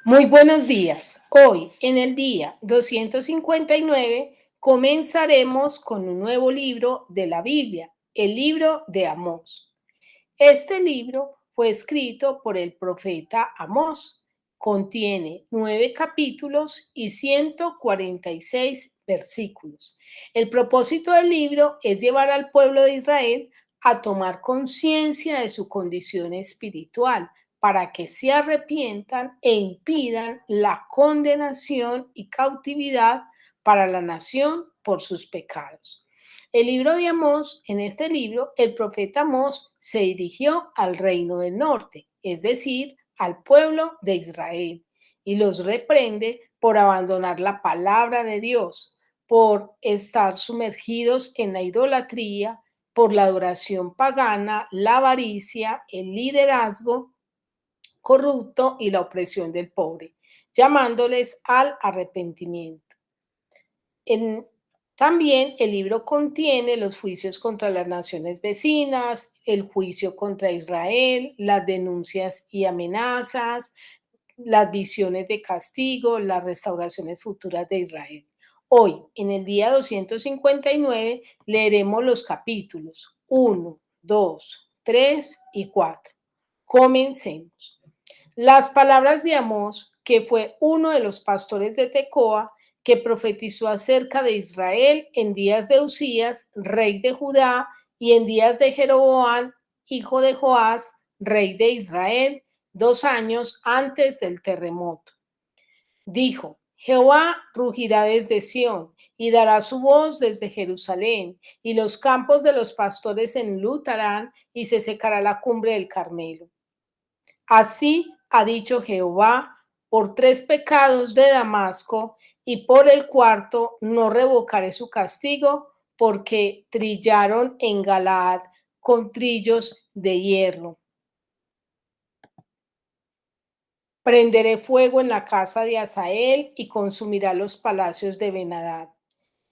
Muy buenos días. Hoy, en el día 259, comenzaremos con un nuevo libro de la Biblia, el libro de Amós. Este libro fue escrito por el profeta Amós. Contiene 9 capítulos y 146 versículos. El propósito del libro es llevar al pueblo de Israel a tomar conciencia de su condición espiritual para que se arrepientan e impidan la condenación y cautividad para la nación por sus pecados. El libro de Amós, en este libro, el profeta Amós se dirigió al reino del norte, es decir, al pueblo de Israel, y los reprende por abandonar la palabra de Dios, por estar sumergidos en la idolatría, por la adoración pagana, la avaricia, el liderazgo corrupto y la opresión del pobre, llamándoles al arrepentimiento. En- También el libro contiene los juicios contra las naciones vecinas, el juicio contra Israel, las denuncias y amenazas, las visiones de castigo, las restauraciones futuras de Israel. Hoy, en el día 259, leeremos los capítulos 1, 2, 3 y 4. Comencemos. Las palabras de Amós, que fue uno de los pastores de Tecoa, que profetizó acerca de Israel en días de Usías, rey de Judá, y en días de Jeroboam, hijo de Joás, rey de Israel, 2 años antes del terremoto. Dijo: Jehová rugirá desde Sión y dará su voz desde Jerusalén, y los campos de los pastores enlutarán y se secará la cumbre del Carmelo. Así ha dicho Jehová: por 3 pecados de Damasco y por el cuarto no revocaré su castigo, porque trillaron en Galaad con trillos de hierro. Prenderé fuego en la casa de Hazael y consumirá los palacios de Ben-Hadad.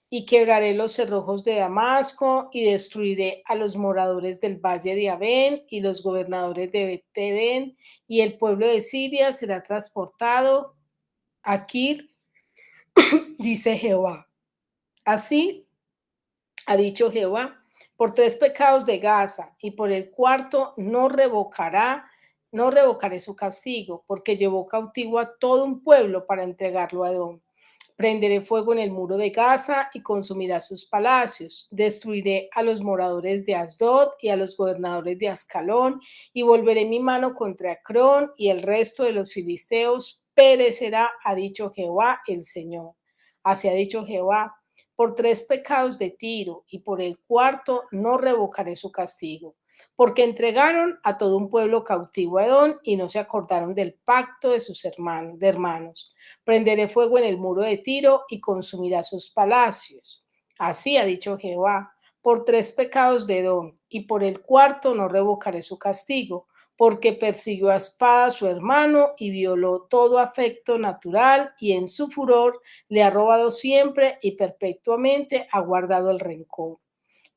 Y quebraré los cerrojos de Damasco y destruiré a los moradores del valle de Abén y los gobernadores de Bet-Edén, y el pueblo de Siria será transportado a Kir, dice Jehová. Así ha dicho Jehová: por 3 pecados de Gaza y por el cuarto no revocaré su castigo, porque llevó cautivo a todo un pueblo para entregarlo a Edom. Prenderé fuego en el muro de Gaza y consumirá sus palacios. Destruiré a los moradores de Asdod y a los gobernadores de Ascalón, y volveré mi mano contra Acrón, y el resto de los filisteos perecerá, ha dicho Jehová el Señor. Así ha dicho Jehová: por 3 pecados de Tiro y por el cuarto no revocaré su castigo, porque entregaron a todo un pueblo cautivo a Edom y no se acordaron del pacto de sus hermanos. Prenderé fuego en el muro de Tiro y consumirá sus palacios. Así ha dicho Jehová: por 3 pecados de Edom y por el cuarto no revocaré su castigo, porque persiguió a espada a su hermano y violó todo afecto natural, y en su furor le ha robado siempre y perpetuamente ha guardado el rencor.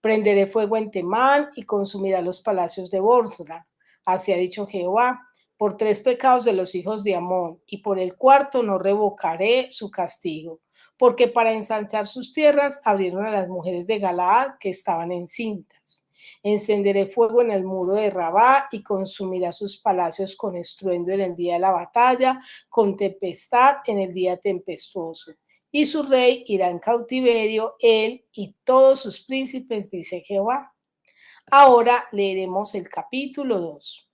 Prenderé fuego en Temán y consumirá los palacios de Bosra. Así ha dicho Jehová: por 3 pecados de los hijos de Amón y por el cuarto no revocaré su castigo, porque para ensanchar sus tierras abrieron a las mujeres de Galaad que estaban encintas. Encenderé fuego en el muro de Rabá y consumirá sus palacios con estruendo en el día de la batalla, con tempestad en el día tempestuoso, y su rey irá en cautiverio, él y todos sus príncipes, dice Jehová. Ahora leeremos el capítulo 2.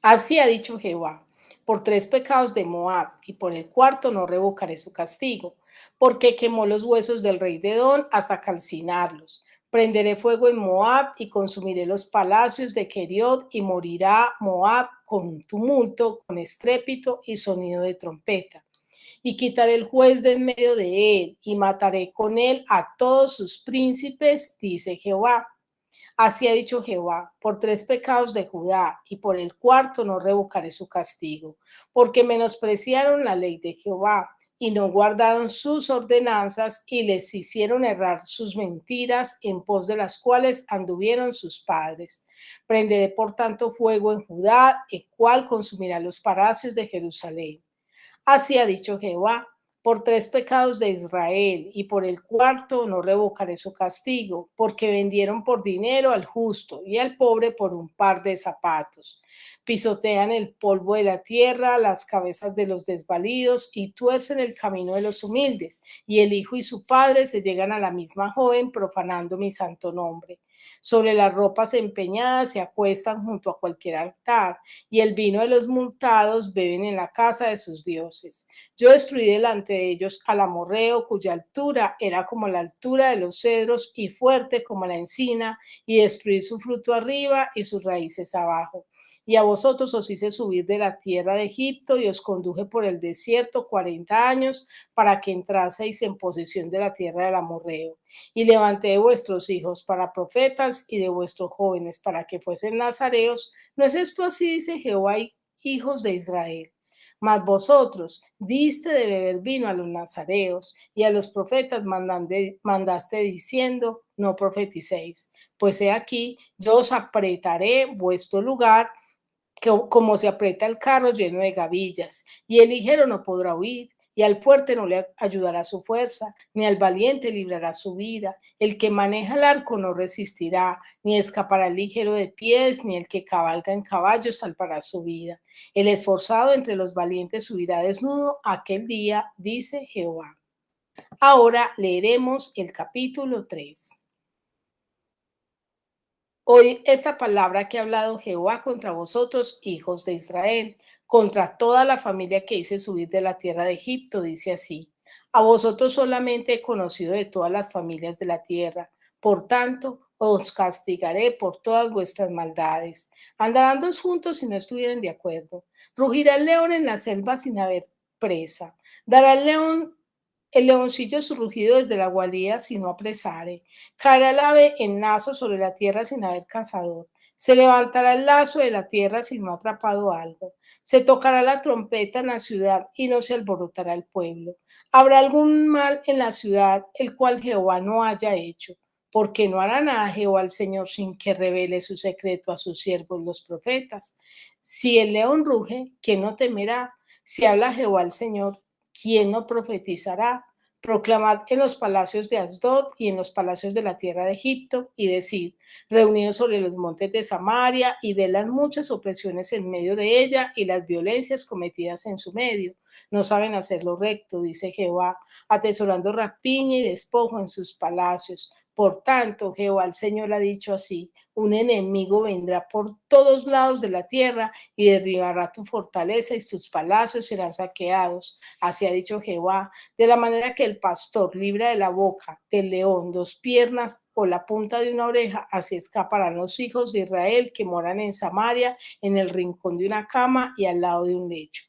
Así ha dicho Jehová: por 3 pecados de Moab y por el cuarto no revocaré su castigo, porque quemó los huesos del rey de Edom hasta calcinarlos. Prenderé fuego en Moab y consumiré los palacios de Keriot, y morirá Moab con tumulto, con estrépito y sonido de trompeta. Y quitaré el juez de en medio de él, y mataré con él a todos sus príncipes, dice Jehová. Así ha dicho Jehová: por 3 pecados de Judá y por el cuarto no revocaré su castigo, porque menospreciaron la ley de Jehová y no guardaron sus ordenanzas, y les hicieron errar sus mentiras, en pos de las cuales anduvieron sus padres. Prenderé por tanto fuego en Judá, el cual consumirá los palacios de Jerusalén. Así ha dicho Jehová, por 3 pecados de Israel, y por el cuarto no revocaré su castigo, porque vendieron por dinero al justo y al pobre por un par de zapatos. Pisotean el polvo de la tierra, las cabezas de los desvalidos, y tuercen el camino de los humildes, y el hijo y su padre se llegan a la misma joven, profanando mi santo nombre. Sobre las ropas empeñadas se acuestan junto a cualquier altar, y el vino de los multados beben en la casa de sus dioses. Yo destruí delante de ellos al amorreo, cuya altura era como la altura de los cedros y fuerte como la encina, y destruí su fruto arriba y sus raíces abajo. Y a vosotros os hice subir de la tierra de Egipto y os conduje por el desierto 40 años para que entraseis en posesión de la tierra del amorreo. Y levanté de vuestros hijos para profetas y de vuestros jóvenes para que fuesen nazareos. ¿No es esto así, dice Jehová, hijos de Israel? Mas vosotros diste de beber vino a los nazareos y a los profetas mandaste diciendo, no profeticéis. Pues he aquí, yo os apretaré vuestro lugar como se aprieta el carro lleno de gavillas, y el ligero no podrá huir, y al fuerte no le ayudará su fuerza, ni al valiente librará su vida. El que maneja el arco no resistirá, ni escapará el ligero de pies, ni el que cabalga en caballo salvará su vida. El esforzado entre los valientes subirá desnudo aquel día, dice Jehová. Ahora leeremos el capítulo 3. Hoy esta palabra que ha hablado Jehová contra vosotros, hijos de Israel, contra toda la familia que hice subir de la tierra de Egipto, dice así: a vosotros solamente he conocido de todas las familias de la tierra, por tanto os castigaré por todas vuestras maldades. Andarán dos juntos si no estuvieran de acuerdo. Rugirá el león en la selva sin haber presa. Dará el leoncillo su rugido desde la guarida si no apresare. Caerá el ave en lazo sobre la tierra sin haber cazador. Se levantará el lazo de la tierra si no ha atrapado algo. Se tocará la trompeta en la ciudad y no se alborotará el pueblo. Habrá algún mal en la ciudad, el cual Jehová no haya hecho, porque no hará nada Jehová el Señor sin que revele su secreto a sus siervos los profetas. Si el león ruge, ¿quién no temerá? Si habla Jehová el Señor, ¿quién no profetizará? Proclamad en los palacios de Asdod y en los palacios de la tierra de Egipto, y decid, reunidos sobre los montes de Samaria, y de las muchas opresiones en medio de ella y las violencias cometidas en su medio. No saben hacer lo recto, dice Jehová, atesorando rapiña y despojo en sus palacios. Por tanto, Jehová el Señor ha dicho así: un enemigo vendrá por todos lados de la tierra y derribará tu fortaleza y tus palacios serán saqueados. Así ha dicho Jehová: de la manera que el pastor libra de la boca del león 2 piernas o la punta de una oreja, así escaparán los hijos de Israel que moran en Samaria, en el rincón de una cama y al lado de un lecho.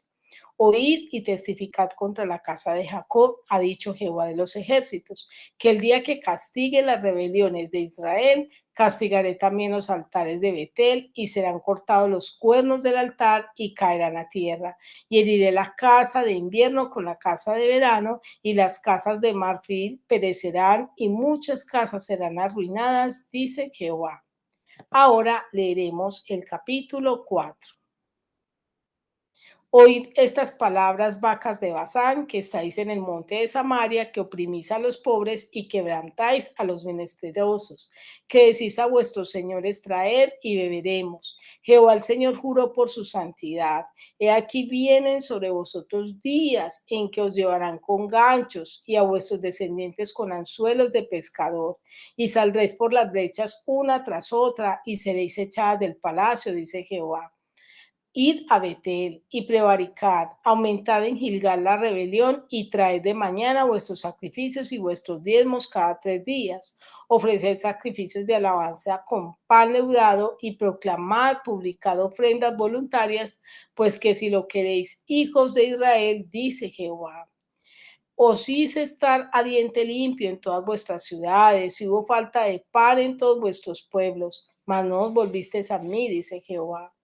Oíd y testificad contra la casa de Jacob, ha dicho Jehová de los ejércitos, que el día que castigue las rebeliones de Israel, castigaré también los altares de Betel, y serán cortados los cuernos del altar y caerán a tierra. Y heriré la casa de invierno con la casa de verano, y las casas de marfil perecerán, y muchas casas serán arruinadas, dice Jehová. Ahora leeremos el capítulo 4. Oíd estas palabras, vacas de Basán, que estáis en el monte de Samaria, que oprimís a los pobres y quebrantáis a los menesterosos, que decís a vuestros señores: traed y beberemos. Jehová el Señor juró por su santidad: he aquí vienen sobre vosotros días en que os llevarán con ganchos y a vuestros descendientes con anzuelos de pescador, y saldréis por las brechas una tras otra y seréis echadas del palacio, dice Jehová. Id a Betel y prevaricad, aumentad en Gilgal la rebelión y traed de mañana vuestros sacrificios y vuestros diezmos cada 3 días. Ofreced sacrificios de alabanza con pan leudado y proclamad, publicad ofrendas voluntarias, pues que si lo queréis, hijos de Israel, dice Jehová. Os hice estar a diente limpio en todas vuestras ciudades, y hubo falta de pan en todos vuestros pueblos, mas no os volvisteis a mí, dice Jehová.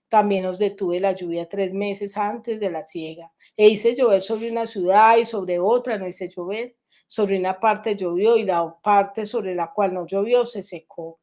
También os detuve la lluvia 3 meses antes de la siega, e hice llover sobre una ciudad y sobre otra no hice llover. Sobre una parte llovió y la parte sobre la cual no llovió se secó.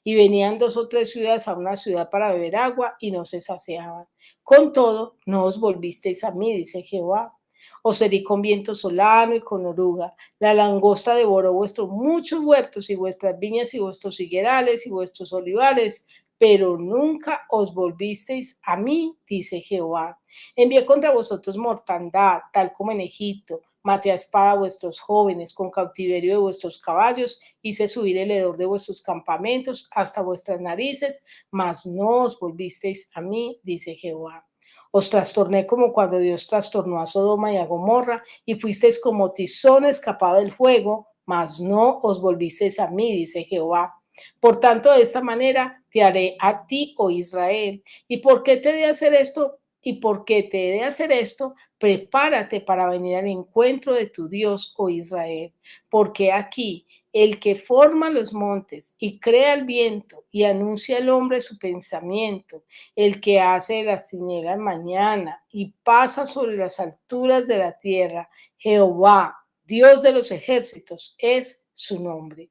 y venían 2 o 3 ciudades a una ciudad para beber agua y no se saciaban. Con todo, no os volvisteis a mí, dice Jehová. Os herí con viento solano y con oruga. La langosta devoró vuestros muchos huertos y vuestras viñas y vuestros higuerales y vuestros olivares, pero nunca os volvisteis a mí, dice Jehová. Envié contra vosotros mortandad, tal como en Egipto. Maté a espada a vuestros jóvenes, con cautiverio de vuestros caballos, hice subir el hedor de vuestros campamentos hasta vuestras narices, mas no os volvisteis a mí, dice Jehová. Os trastorné como cuando Dios trastornó a Sodoma y a Gomorra, y fuisteis como tizón escapado del fuego, mas no os volvisteis a mí, dice Jehová. Por tanto, de esta manera te haré a ti, oh Israel. ¿Y por qué te he de hacer esto? ¿Y por qué te he de hacer esto? Prepárate para venir al encuentro de tu Dios, oh Israel. Porque aquí el que forma los montes y crea el viento y anuncia al hombre su pensamiento, el que hace de las tinieblas mañana y pasa sobre las alturas de la tierra, Jehová, Dios de los ejércitos, es su nombre.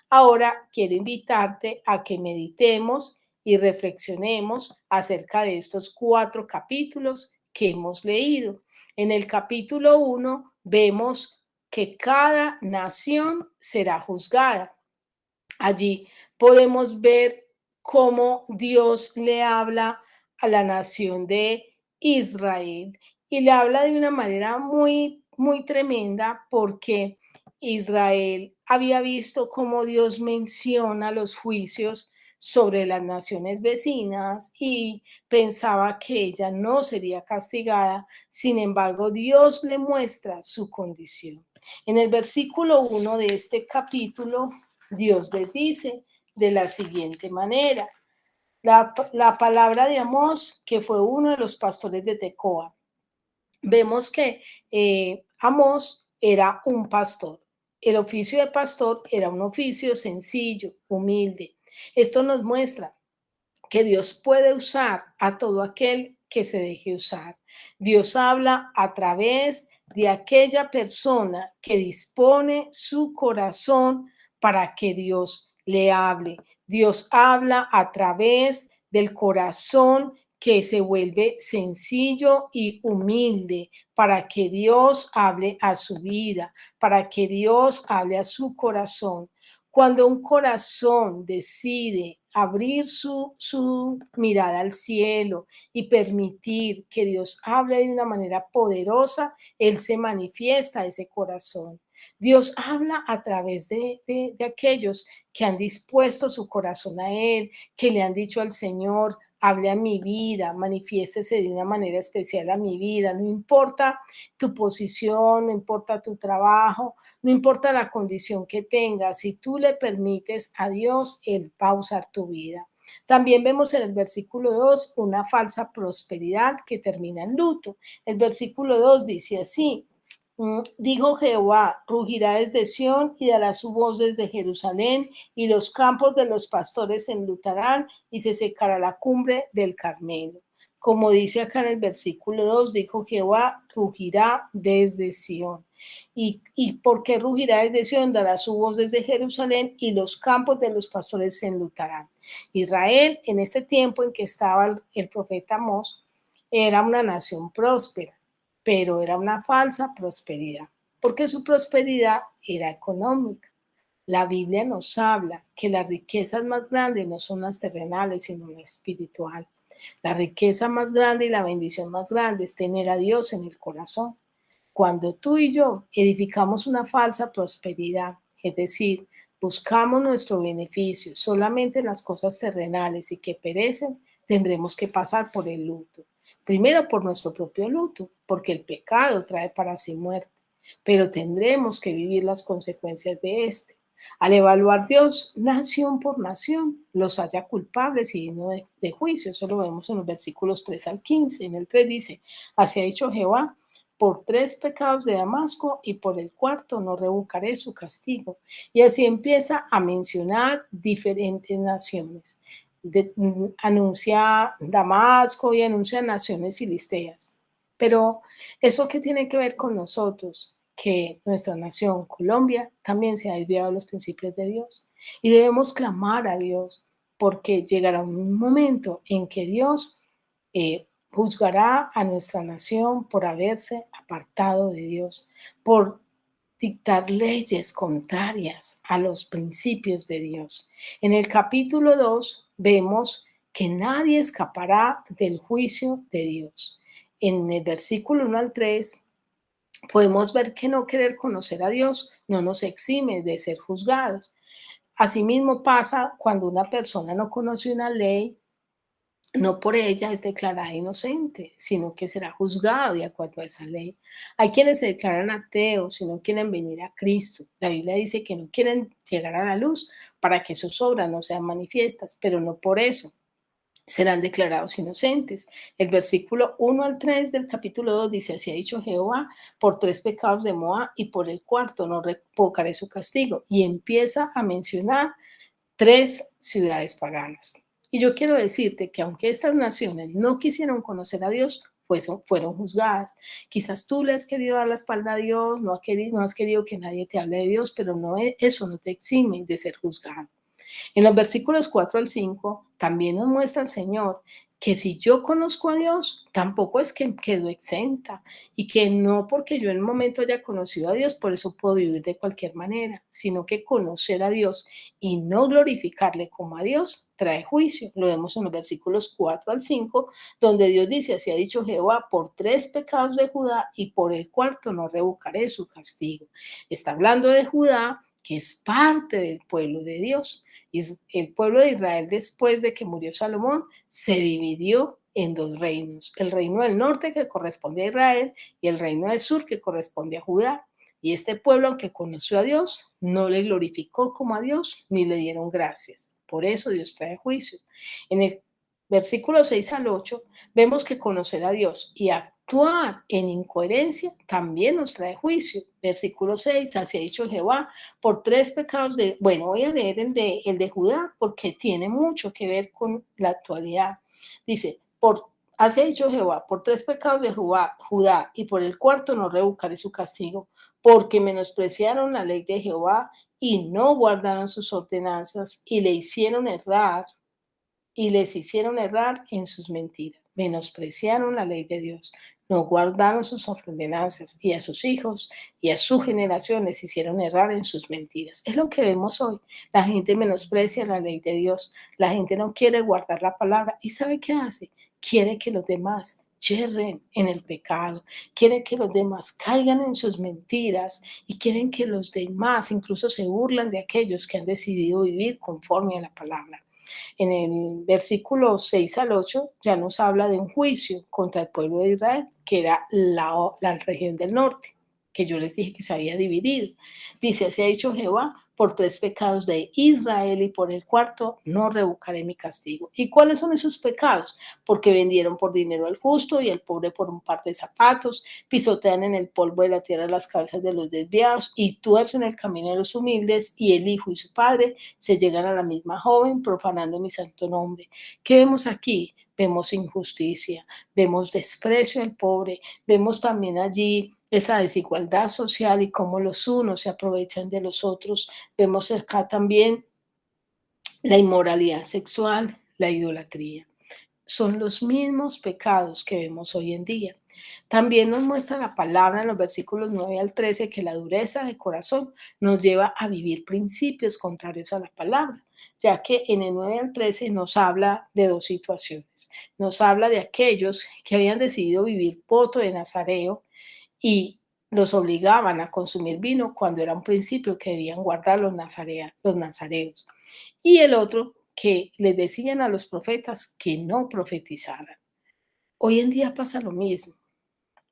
Ahora quiero invitarte a que meditemos y reflexionemos acerca de estos 4 capítulos que hemos leído. En el capítulo 1 vemos que cada nación será juzgada. Allí podemos ver cómo Dios le habla a la nación de Israel y le habla de una manera muy, muy tremenda porque Israel había visto cómo Dios menciona los juicios sobre las naciones vecinas y pensaba que ella no sería castigada. Sin embargo, Dios le muestra su condición. En el versículo 1 de este capítulo, Dios les dice de la siguiente manera, la palabra de Amós, que fue uno de los pastores de Tecoa. Vemos que Amós era un pastor. El oficio de pastor era un oficio sencillo, humilde. Esto nos muestra que Dios puede usar a todo aquel que se deje usar. Dios habla a través de aquella persona que dispone su corazón para que Dios le hable. Dios habla a través del corazón que se vuelve sencillo y humilde para que Dios hable a su vida, para que Dios hable a su corazón. Cuando un corazón decide abrir su mirada al cielo y permitir que Dios hable de una manera poderosa, Él se manifiesta a ese corazón. Dios habla a través de aquellos que han dispuesto su corazón a Él, que le han dicho al Señor, hable a mi vida, manifiéstese de una manera especial a mi vida, no importa tu posición, no importa tu trabajo, no importa la condición que tengas, si tú le permites a Dios, Él va a usar tu vida. También vemos en el versículo 2 una falsa prosperidad que termina en luto. El versículo 2 dice así, dijo Jehová, rugirá desde Sión y dará su voz desde Jerusalén, y los campos de los pastores se enlutarán y se secará la cumbre del Carmelo. Como dice acá en el versículo 2, dijo Jehová, rugirá desde Sión. ¿Y por qué rugirá desde Sión? Dará su voz desde Jerusalén y los campos de los pastores se enlutarán. Israel, en este tiempo en que estaba el profeta Amós, era una nación próspera, pero era una falsa prosperidad, porque su prosperidad era económica. La Biblia nos habla que las riquezas más grandes no son las terrenales, sino las espirituales. La riqueza más grande y la bendición más grande es tener a Dios en el corazón. Cuando tú y yo edificamos una falsa prosperidad, es decir, buscamos nuestro beneficio solamente en las cosas terrenales y que perecen, tendremos que pasar por el luto. Primero por nuestro propio luto, porque el pecado trae para sí muerte, pero tendremos que vivir las consecuencias de este. Al evaluar Dios nación por nación, los halla culpables y dignos de juicio. Eso lo vemos en los versículos 3 al 15. En el 3 dice, así ha dicho Jehová, por 3 pecados de Damasco y por el cuarto no revocaré su castigo. Y así empieza a mencionar diferentes naciones. Anuncia Damasco y anuncia naciones filisteas. Pero eso qué tiene que ver con nosotros, que nuestra nación, Colombia, también se ha desviado de los principios de Dios. Y debemos clamar a Dios. porque llegará un momento en que Dios juzgará a nuestra nación por haberse apartado de Dios, por dictar leyes contrarias a los principios de Dios. En el capítulo 2 vemos que nadie escapará del juicio de Dios. En el versículo 1 al 3 podemos ver que no querer conocer a Dios no nos exime de ser juzgados. Asimismo pasa cuando una persona no conoce una ley, no por ella es declarada inocente, sino que será juzgado de acuerdo a esa ley. Hay quienes se declaran ateos y no quieren venir a Cristo. La Biblia dice que no quieren llegar a la luz para que sus obras no sean manifiestas, pero no por eso serán declarados inocentes. El versículo 1 al 3 del capítulo 2 dice: así ha dicho Jehová, por 3 pecados de Moab y por el cuarto no revocaré su castigo. Y empieza a mencionar 3 ciudades paganas. Y yo quiero decirte que aunque estas naciones no quisieron conocer a Dios, pues fueron juzgadas. Quizás tú le has querido dar la espalda a Dios, no has querido que nadie te hable de Dios, pero no, eso no te exime de ser juzgado. En los versículos 4 al 5 también nos muestra el Señor que si yo conozco a Dios, tampoco es que quedo exenta y que no porque yo en un momento haya conocido a Dios, por eso puedo vivir de cualquier manera, sino que conocer a Dios y no glorificarle como a Dios trae juicio. Lo vemos en los versículos 4 al 5, donde Dios dice: así ha dicho Jehová, por 3 pecados de Judá y por el cuarto no revocaré su castigo. Está hablando de Judá, que es parte del pueblo de Dios. Y el pueblo de Israel, después de que murió Salomón, se dividió en 2 reinos: el reino del norte, que corresponde a Israel, y el reino del sur, que corresponde a Judá. Y este pueblo, aunque conoció a Dios, no le glorificó como a Dios, ni le dieron gracias. Por eso Dios trae juicio. En el versículo 6 al 8 vemos que conocer a Dios y actuar en incoherencia también nos trae juicio. Versículo 6: así ha dicho Jehová, por 3 pecados de... Bueno, voy a leer el de Judá porque tiene mucho que ver con la actualidad. Dice: así ha dicho Jehová, por 3 pecados de Judá y por el cuarto no revocaré su castigo, porque menospreciaron la ley de Jehová y no guardaron sus ordenanzas y les hicieron errar en sus mentiras. Menospreciaron la ley de Dios, no guardaron sus ordenanzas, y a sus hijos y a su generación les hicieron errar en sus mentiras. Es lo que vemos hoy. La gente menosprecia la ley de Dios, la gente no quiere guardar la palabra. ¿Y sabe qué hace? Quiere que los demás yerren en el pecado, quiere que los demás caigan en sus mentiras y quieren que los demás incluso se burlan de aquellos que han decidido vivir conforme a la palabra. En el versículo 6 al 8 ya nos habla de un juicio contra el pueblo de Israel, que era la región del norte, que yo les dije que se había dividido. Dice: así ha dicho Jehová, por 3 pecados de Israel y por el cuarto no revocaré mi castigo. ¿Y cuáles son esos pecados? Porque vendieron por dinero al justo y al pobre por un par de zapatos, pisotean en el polvo de la tierra las cabezas de los desviados y tuercen el camino de los humildes, y el hijo y su padre se llegan a la misma joven, profanando mi santo nombre. ¿Qué vemos aquí? Vemos injusticia, vemos desprecio al pobre, vemos también allí esa desigualdad social y cómo los unos se aprovechan de los otros. Vemos acá también la inmoralidad sexual, la idolatría. Son los mismos pecados que vemos hoy en día. También nos muestra la palabra en los versículos 9 al 13 que la dureza de corazón nos lleva a vivir principios contrarios a la palabra, ya que en el 9 al 13 nos habla de 2 situaciones. Nos habla de aquellos que habían decidido vivir voto de nazareo y los obligaban a consumir vino cuando era un principio que debían guardar los nazareos. Y el otro, que les decían a los profetas que no profetizaran. Hoy en día pasa lo mismo.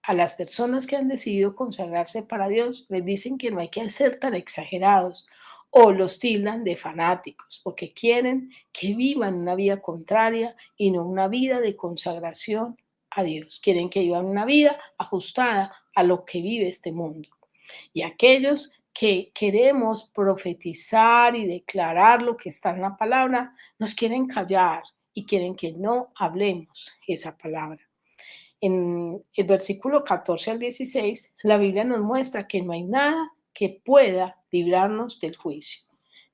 A las personas que han decidido consagrarse para Dios les dicen que no hay que ser tan exagerados o los tildan de fanáticos porque quieren que vivan una vida contraria y no una vida de consagración a Dios. Quieren que vivan una vida ajustada a lo que vive este mundo. Y aquellos que queremos profetizar y declarar lo que está en la palabra, nos quieren callar y quieren que no hablemos esa palabra. En el versículo 14 al 16, la Biblia nos muestra que no hay nada que pueda librarnos del juicio.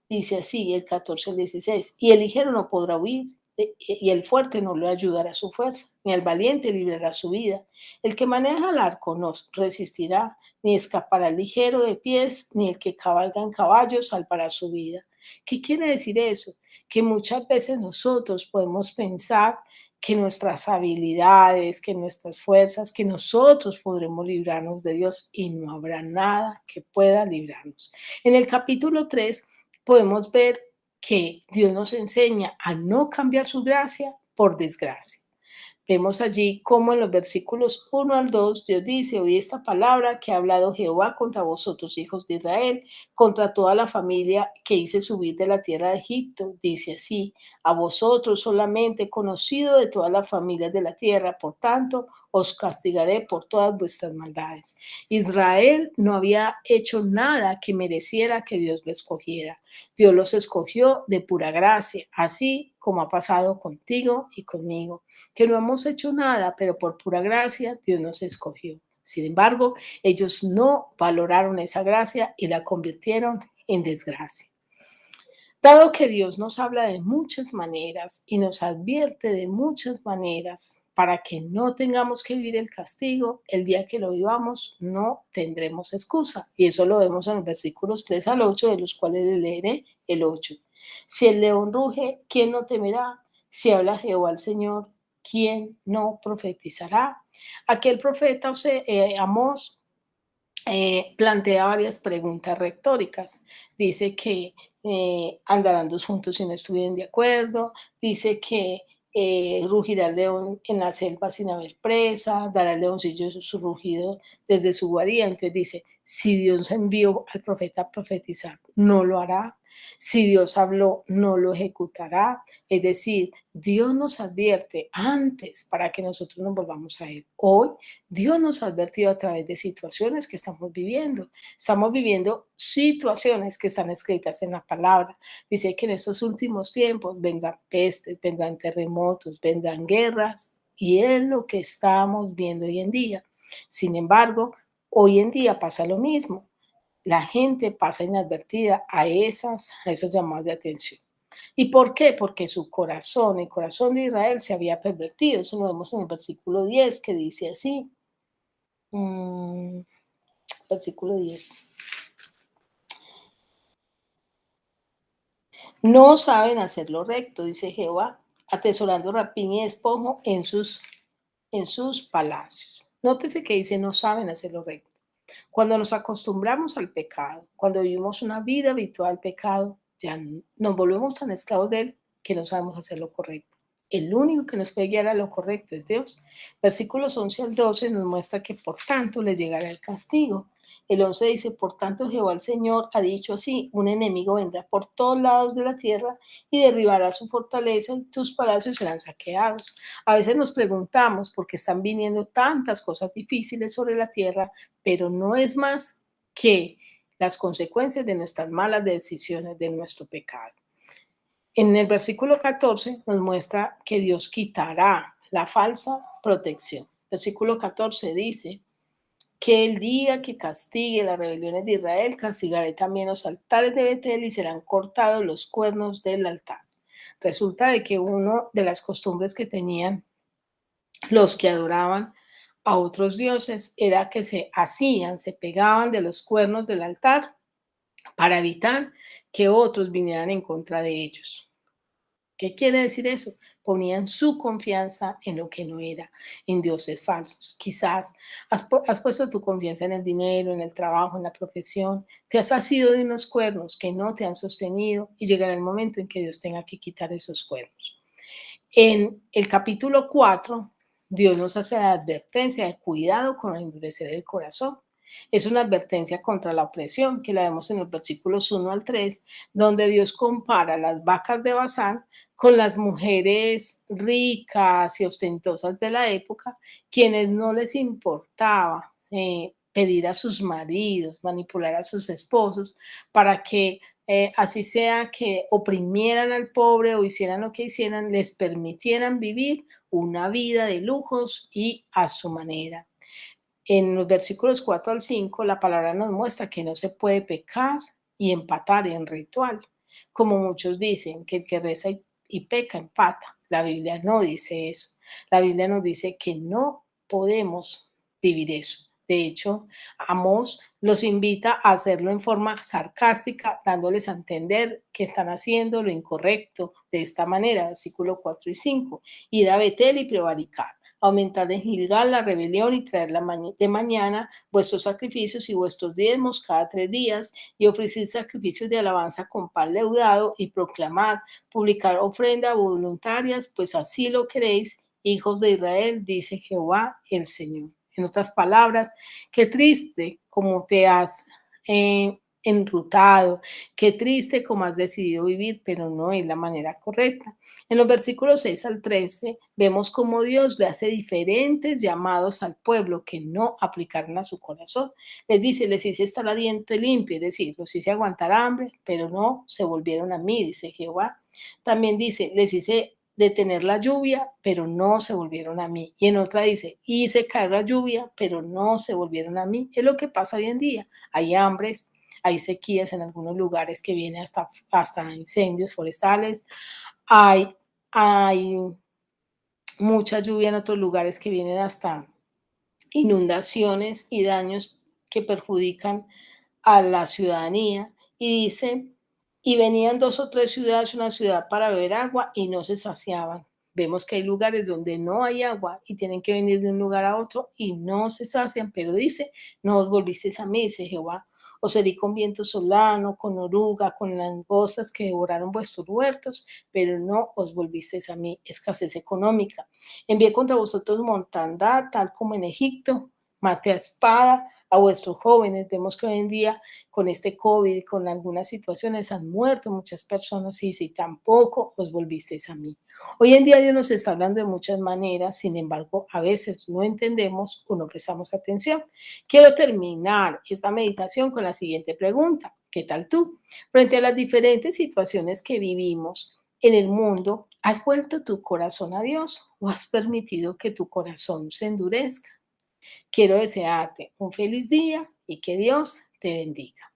Dice así, el 14 al 16, y el ligero no podrá huir, y el fuerte no le ayudará a su fuerza, ni el valiente librará su vida. El que maneja el arco no resistirá, ni escapará el ligero de pies, ni el que cabalga en caballo salvará su vida. ¿Qué quiere decir eso? Que muchas veces nosotros podemos pensar que nuestras habilidades, que nuestras fuerzas, que nosotros podremos librarnos de Dios y no habrá nada que pueda librarnos. En el capítulo 3 podemos ver que Dios nos enseña a no cambiar su gracia por desgracia. Vemos allí cómo en los versículos 1 al 2 Dios dice, oí esta palabra que ha hablado Jehová contra vosotros, hijos de Israel, contra toda la familia que hice subir de la tierra de Egipto. Dice así, a vosotros solamente conocido de todas las familias de la tierra, por tanto, os castigaré por todas vuestras maldades. Israel no había hecho nada que mereciera que Dios lo escogiera. Dios los escogió de pura gracia, así como ha pasado contigo y conmigo, que no hemos hecho nada, pero por pura gracia Dios nos escogió. Sin embargo, ellos no valoraron esa gracia y la convirtieron en desgracia. Dado que Dios nos habla de muchas maneras y nos advierte de muchas maneras para que no tengamos que vivir el castigo, el día que lo vivamos no tendremos excusa. Y eso lo vemos en los versículos 3 al 8, de los cuales le leeré el 8. Si el león ruge, ¿quién no temerá? Si habla Jehová al Señor, ¿quién no profetizará? Aquel profeta, Amós, plantea varias preguntas retóricas. Dice que andarán dos juntos si no estuvieran de acuerdo. Dice que rugirá el león en la selva sin haber presa, dará el leoncillo su rugido desde su guarida. Entonces dice, si Dios envió al profeta a profetizar, no lo hará. Si Dios habló, no lo ejecutará. Es decir, Dios nos advierte antes para que nosotros nos volvamos a Él. Hoy Dios nos ha advertido a través de situaciones que estamos viviendo. Estamos viviendo situaciones que están escritas en la palabra. Dice que en estos últimos tiempos vendrán pestes, vendrán terremotos, vendrán guerras, y es lo que estamos viendo hoy en día. Sin embargo, hoy en día pasa lo mismo. La gente pasa inadvertida a esos llamados de atención. ¿Y por qué? Porque su corazón, el corazón de Israel se había pervertido. Eso lo vemos en el versículo 10 que dice así. Mm, versículo 10. No saben hacer lo recto, dice Jehová, atesorando rapiña y despojo en sus palacios. Nótese que dice no saben hacer lo recto. Cuando nos acostumbramos al pecado, cuando vivimos una vida habitual al pecado, ya nos volvemos tan esclavos de él que no sabemos hacer lo correcto. El único que nos puede guiar a lo correcto es Dios. Versículos 11 al 12 nos muestra que por tanto les llegará el castigo. El 11 dice, por tanto Jehová el Señor ha dicho así, un enemigo vendrá por todos lados de la tierra y derribará su fortaleza y tus palacios serán saqueados. A veces nos preguntamos por qué están viniendo tantas cosas difíciles sobre la tierra, pero no es más que las consecuencias de nuestras malas decisiones, de nuestro pecado. En el versículo 14 nos muestra que Dios quitará la falsa protección. Versículo 14 dice que el día que castigue las rebeliones de Israel, castigaré también los altares de Betel y serán cortados los cuernos del altar. Resulta de que una de las costumbres que tenían los que adoraban a otros dioses era que se pegaban de los cuernos del altar para evitar que otros vinieran en contra de ellos. ¿Qué quiere decir eso? Ponían su confianza en lo que no era, en dioses falsos. Quizás has puesto tu confianza en el dinero, en el trabajo, en la profesión, te has asido de unos cuernos que no te han sostenido y llegará el momento en que Dios tenga que quitar esos cuernos. En el capítulo 4, Dios nos hace la advertencia de cuidado con endurecer el corazón. Es una advertencia contra la opresión que la vemos en los versículos 1 al 3, donde Dios compara las vacas de Basán con las mujeres ricas y ostentosas de la época, quienes no les importaba pedir a sus maridos, manipular a sus esposos para que así sea que oprimieran al pobre o hicieran lo que hicieran, les permitieran vivir una vida de lujos y a su manera. En los versículos 4 al 5, la palabra nos muestra que no se puede pecar y empatar en ritual. como muchos dicen, que el que reza y peca empata. La Biblia no dice eso. La Biblia nos dice que no podemos vivir eso. De hecho, Amós los invita a hacerlo en forma sarcástica, dándoles a entender que están haciendo lo incorrecto de esta manera, versículo 4 y 5. Id a Betel y prevaricar, aumentad en Gilgal la rebelión y traer de mañana vuestros sacrificios y vuestros diezmos cada 3 días, y ofrecid sacrificios de alabanza con pan leudado, y proclamad, publicar ofrenda voluntarias, pues así lo queréis, hijos de Israel, dice Jehová el Señor. En otras palabras, qué triste como te has enrutado, qué triste como has decidido vivir, pero no es la manera correcta. En los versículos 6 al 13 vemos cómo Dios le hace diferentes llamados al pueblo que no aplicaron a su corazón. Les dice, les hice estar a diente limpio, es decir, los hice aguantar hambre, pero no se volvieron a mí, dice Jehová. También dice, les hice detener la lluvia, pero no se volvieron a mí. Y en otra dice, hice caer la lluvia, pero no se volvieron a mí. Es lo que pasa hoy en día. Hay hambres, hay sequías en algunos lugares que vienen hasta incendios forestales, hay mucha lluvia en otros lugares que vienen hasta inundaciones y daños que perjudican a la ciudadanía. Y dice, y venían 2 o 3 ciudades, una ciudad para beber agua y no se saciaban. Vemos que hay lugares donde no hay agua y tienen que venir de un lugar a otro y no se sacian, pero dice, no os volvisteis a mí, dice Jehová. Os herí con viento solano, con oruga, con langostas que devoraron vuestros huertos, pero no os volvisteis a mí, escasez económica. Envié contra vosotros mortandad, tal como en Egipto, maté a espada a vuestros jóvenes. Vemos que hoy en día con este COVID, con algunas situaciones, han muerto muchas personas y si tampoco os volvisteis a mí. Hoy en día Dios nos está hablando de muchas maneras, sin embargo, a veces no entendemos o no prestamos atención. Quiero terminar esta meditación con la siguiente pregunta. ¿Qué tal tú? Frente a las diferentes situaciones que vivimos en el mundo, ¿has vuelto tu corazón a Dios o has permitido que tu corazón se endurezca? Quiero desearte un feliz día y que Dios te bendiga.